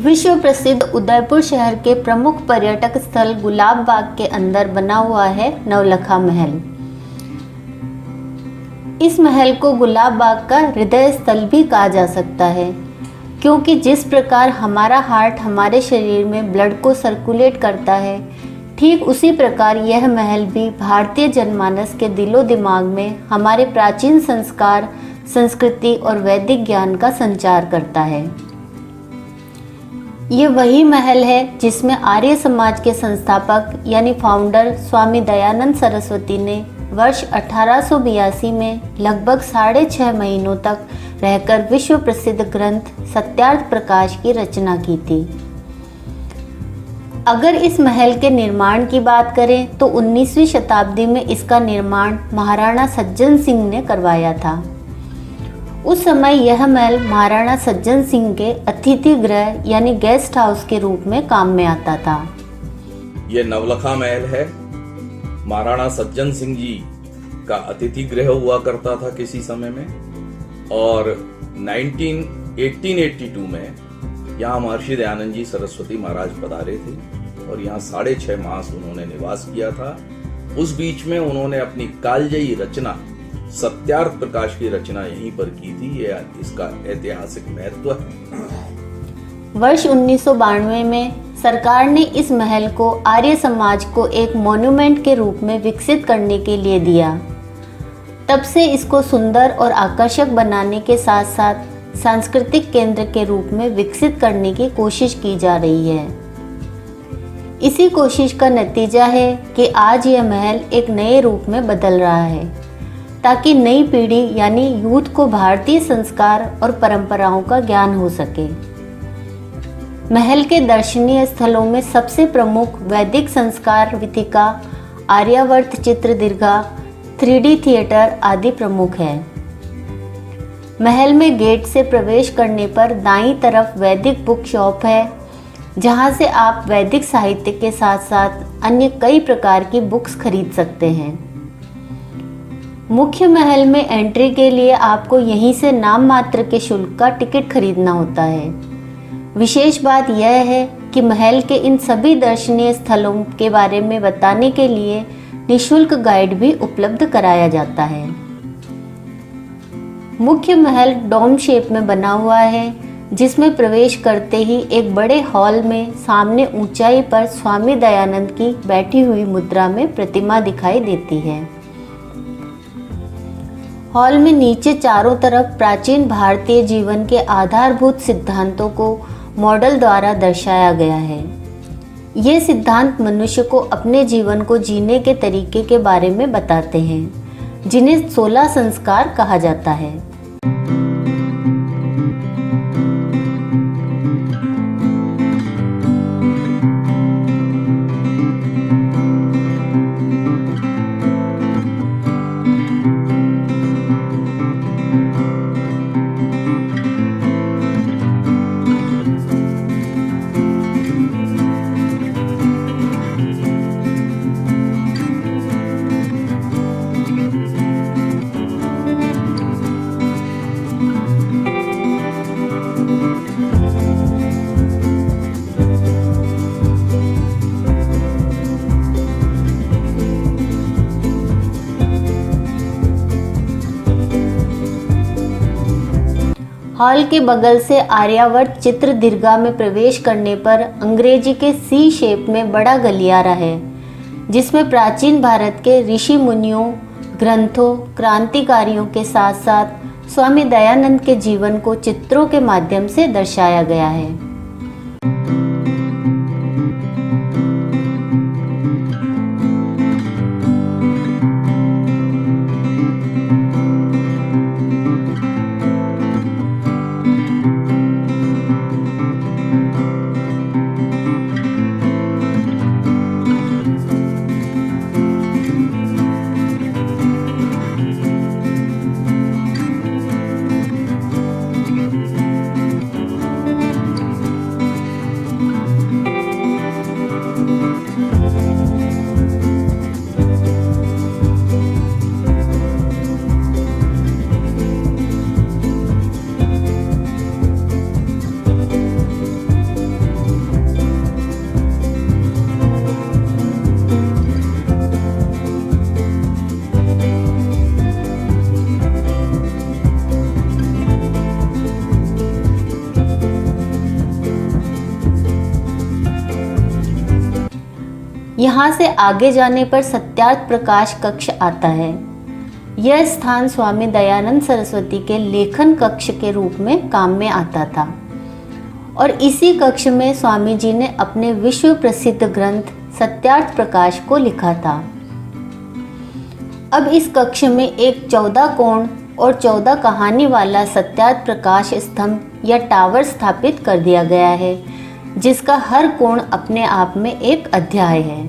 विश्व प्रसिद्ध उदयपुर शहर के प्रमुख पर्यटक स्थल गुलाब बाग के अंदर बना हुआ है नवलखा महल। इस महल को गुलाब बाग का हृदय स्थल भी कहा जा सकता है, क्योंकि जिस प्रकार हमारा हार्ट हमारे शरीर में ब्लड को सर्कुलेट करता है, ठीक उसी प्रकार यह महल भी भारतीय जनमानस के दिलो दिमाग में हमारे प्राचीन संस्कार, संस्कृति और वैदिक ज्ञान का संचार करता है। ये वही महल है जिसमें आर्य समाज के संस्थापक यानी फाउंडर स्वामी दयानंद सरस्वती ने वर्ष 1882 में लगभग 6.5 महीनों तक रहकर विश्व प्रसिद्ध ग्रंथ सत्यार्थ प्रकाश की रचना की थी। अगर इस महल के निर्माण की बात करें तो 19वीं शताब्दी में इसका निर्माण महाराणा सज्जन सिंह ने करवाया था। उस समय यह महल महाराणा सज्जन सिंह के अतिथि गृह यानी गेस्ट हाउस के रूप में काम में आता था। ये नवलखा महल है। महाराणा सज्जन सिंह जी का अतिथि गृह हुआ करता था किसी समय में, और 1882 में यहाँ महर्षि दयानंद जी सरस्वती महाराज पधारे थे और यहाँ 6.5 मास उन्होंने निवास किया था। उस बीच में उन्होंने अपनी कालजयी रचना सत्यार्थ प्रकाश की रचना यहीं पर की थी। ये इसका ऐतिहासिक महत्व है। वर्ष 1992 में सरकार ने इस महल को आर्य समाज को एक मॉन्यूमेंट के रूप में विकसित करने के लिए दिया। तब से इसको सुंदर और आकर्षक बनाने के साथ साथ सांस्कृतिक केंद्र के रूप में विकसित करने की कोशिश की जा रही है। इसी कोशिश का नतीजा है कि आज यह महल एक नए रूप में बदल रहा है, ताकि नई पीढ़ी यानी यूथ को भारतीय संस्कार और परंपराओं का ज्ञान हो सके। महल के दर्शनीय स्थलों में सबसे प्रमुख वैदिक संस्कार वीथिका, आर्यावर्त चित्र दीर्घा, 3D थिएटर आदि प्रमुख है। महल में गेट से प्रवेश करने पर दाईं तरफ वैदिक बुक शॉप है, जहां से आप वैदिक साहित्य के साथ साथ अन्य कई प्रकार की बुक्स खरीद सकते हैं। मुख्य महल में एंट्री के लिए आपको यहीं से नाम मात्र के शुल्क का टिकट खरीदना होता है। विशेष बात यह है कि महल के इन सभी दर्शनीय स्थलों के बारे में बताने के लिए निःशुल्क गाइड भी उपलब्ध कराया जाता है। मुख्य महल डोम शेप में बना हुआ है, जिसमें प्रवेश करते ही एक बड़े हॉल में सामने ऊंचाई पर स्वामी दयानंद की बैठी हुई मुद्रा में प्रतिमा दिखाई देती है। हॉल में नीचे चारों तरफ प्राचीन भारतीय जीवन के आधारभूत सिद्धांतों को मॉडल द्वारा दर्शाया गया है। ये सिद्धांत मनुष्य को अपने जीवन को जीने के तरीके के बारे में बताते हैं, जिन्हें 16 संस्कार कहा जाता है। हॉल के बगल से आर्यावर्त चित्र दीर्घा में प्रवेश करने पर अंग्रेजी के सी शेप में बड़ा गलियारा है, जिसमें प्राचीन भारत के ऋषि मुनियों, ग्रंथों, क्रांतिकारियों के साथ साथ स्वामी दयानंद के जीवन को चित्रों के माध्यम से दर्शाया गया है। यहाँ से आगे जाने पर सत्यार्थ प्रकाश कक्ष आता है। यह स्थान स्वामी दयानंद सरस्वती के लेखन कक्ष के रूप में काम में आता था और इसी कक्ष में स्वामी जी ने अपने विश्व प्रसिद्ध ग्रंथ सत्यार्थ प्रकाश को लिखा था। अब इस कक्ष में एक 14 कोण और 14 कहानी वाला सत्यार्थ प्रकाश स्तंभ या टावर स्थापित कर दिया गया है, जिसका हर कोण अपने आप में एक अध्याय है।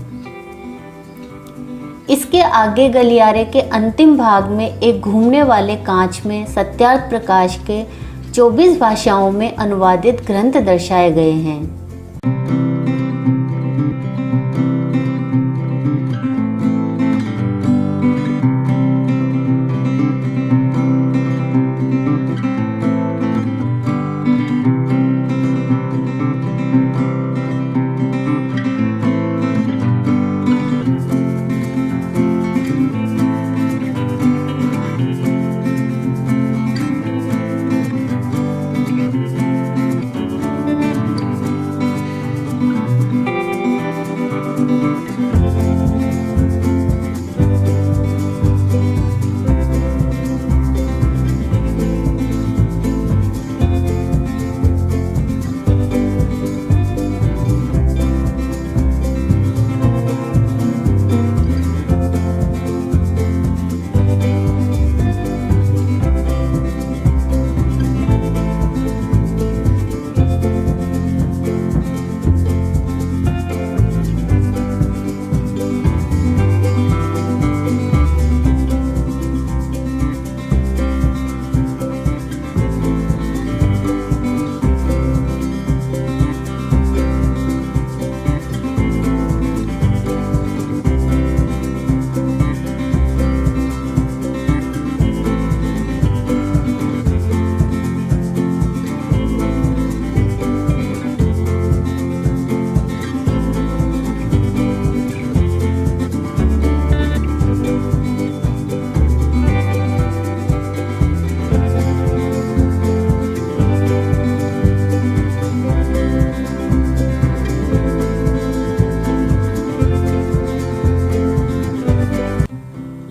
इसके आगे गलियारे के अंतिम भाग में एक घूमने वाले कांच में सत्यार्थ प्रकाश के 24 भाषाओं में अनुवादित ग्रंथ दर्शाए गए हैं।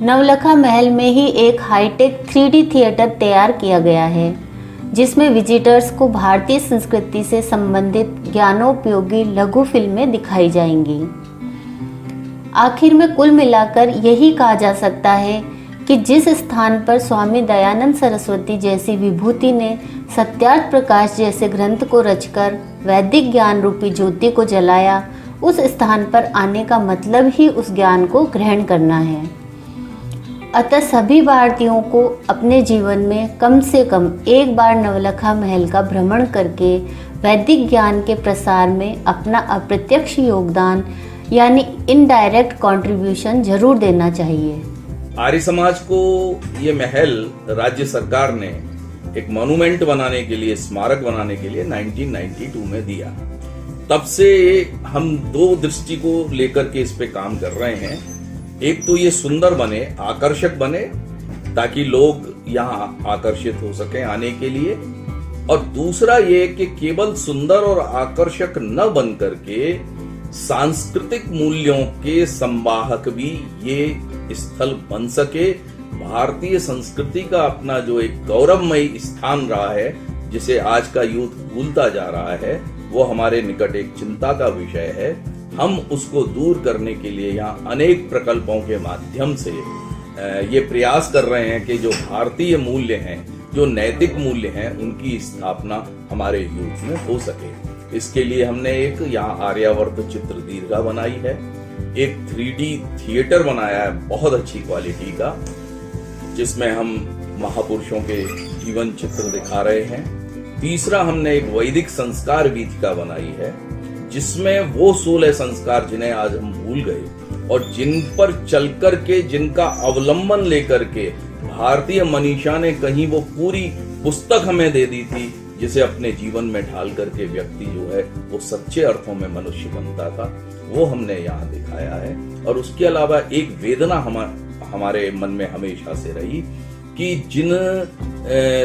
नवलखा महल में ही एक हाईटेक 3D थिएटर तैयार किया गया है, जिसमें विजिटर्स को भारतीय संस्कृति से संबंधित ज्ञानोपयोगी लघु फिल्में दिखाई जाएंगी। आखिर में कुल मिलाकर यही कहा जा सकता है कि जिस स्थान पर स्वामी दयानंद सरस्वती जैसी विभूति ने सत्यार्थ प्रकाश जैसे ग्रंथ को रचकर वैदिक ज्ञान रूपी ज्योति को जलाया, उस स्थान पर आने का मतलब ही उस ज्ञान को ग्रहण करना है। अतः सभी भारतीयों को अपने जीवन में कम से कम एक बार नवलखा महल का भ्रमण करके वैदिक ज्ञान के प्रसार में अपना अप्रत्यक्ष योगदान यानी इनडायरेक्ट कंट्रीब्यूशन जरूर देना चाहिए। आर्य समाज को ये महल राज्य सरकार ने एक मॉन्यूमेंट बनाने के लिए, स्मारक बनाने के लिए 1992 में दिया। तब से हम दो दृष्टि को लेकर के इस पे काम कर रहे हैं। एक तो ये सुंदर बने, आकर्षक बने, ताकि लोग यहाँ आकर्षित हो सके आने के लिए, और दूसरा ये कि केवल सुंदर और आकर्षक न बन करके सांस्कृतिक मूल्यों के संवाहक भी ये स्थल बन सके। भारतीय संस्कृति का अपना जो एक गौरवमयी स्थान रहा है, जिसे आज का यूथ भूलता जा रहा है, वो हमारे निकट एक चिंता का विषय है। हम उसको दूर करने के लिए यहाँ अनेक प्रकल्पों के माध्यम से ये प्रयास कर रहे हैं कि जो भारतीय मूल्य हैं, जो नैतिक मूल्य हैं, उनकी स्थापना हमारे यूथ में हो सके। इसके लिए हमने एक यहाँ आर्यावर्त चित्र दीर्घा बनाई है, एक 3D थिएटर बनाया है बहुत अच्छी क्वालिटी का, जिसमें हम महापुरुषों के जीवन चित्र दिखा रहे हैं। तीसरा हमने एक वैदिक संस्कार वीथिका बनाई है, जिसमें वो 16 संस्कार जिन्हें आज हम भूल गए और जिन पर चल कर के, जिनका अवलंबन लेकर के भारतीय मनीषा ने कहीं वो पूरी पुस्तक हमें दे दी थी, जिसे अपने जीवन में ढाल करके व्यक्ति जो है वो सच्चे अर्थों में मनुष्य बनता था, वो हमने यहाँ दिखाया है। और उसके अलावा एक वेदना हमारे मन में हमेशा से रही कि जिन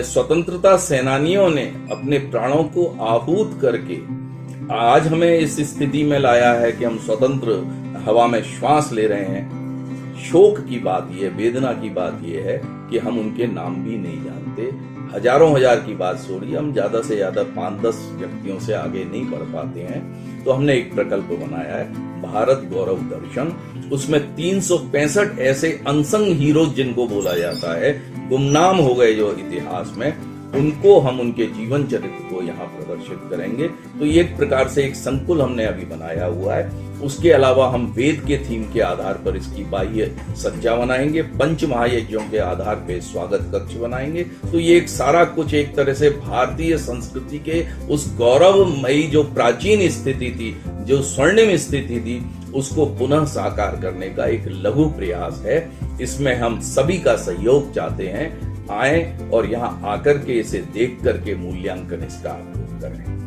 स्वतंत्रता सेनानियों ने अपने प्राणों को आहूत करके आज हमें इस स्थिति में लाया है कि हम स्वतंत्र हवा में श्वास ले रहे हैं। शोक की बात यह, वेदना की बात यह है कि हम उनके नाम भी नहीं जानते। हजारों हजार की बात छोड़िए, हम ज्यादा से ज्यादा 5-10 व्यक्तियों से आगे नहीं बढ़ पाते हैं। तो हमने एक प्रकल्प बनाया है, भारत गौरव दर्शन। उसमें 365 ऐसे अनसंग हीरोज जिनको बोला जाता है, गुमनाम हो गए जो इतिहास में, उनको हम उनके जीवन चरित्र को यहाँ प्रदर्शित करेंगे। तो ये एक प्रकार से एक संकुल हमने अभी बनाया हुआ है। उसके अलावा हम वेद के थीम के आधार पर इसकी बाह्य सज्जा बनाएंगे, पंच महायज्ञों के आधार पर स्वागत कक्ष बनाएंगे। तो ये एक सारा कुछ एक तरह से भारतीय संस्कृति के उस गौरवमयी जो प्राचीन स्थिति थी, जो स्वर्णिम स्थिति थी, उसको पुनः साकार करने का एक लघु प्रयास है। इसमें हम सभी का सहयोग चाहते हैं। आए और यहाँ आकर के इसे देख करके मूल्यांकन इसका करें।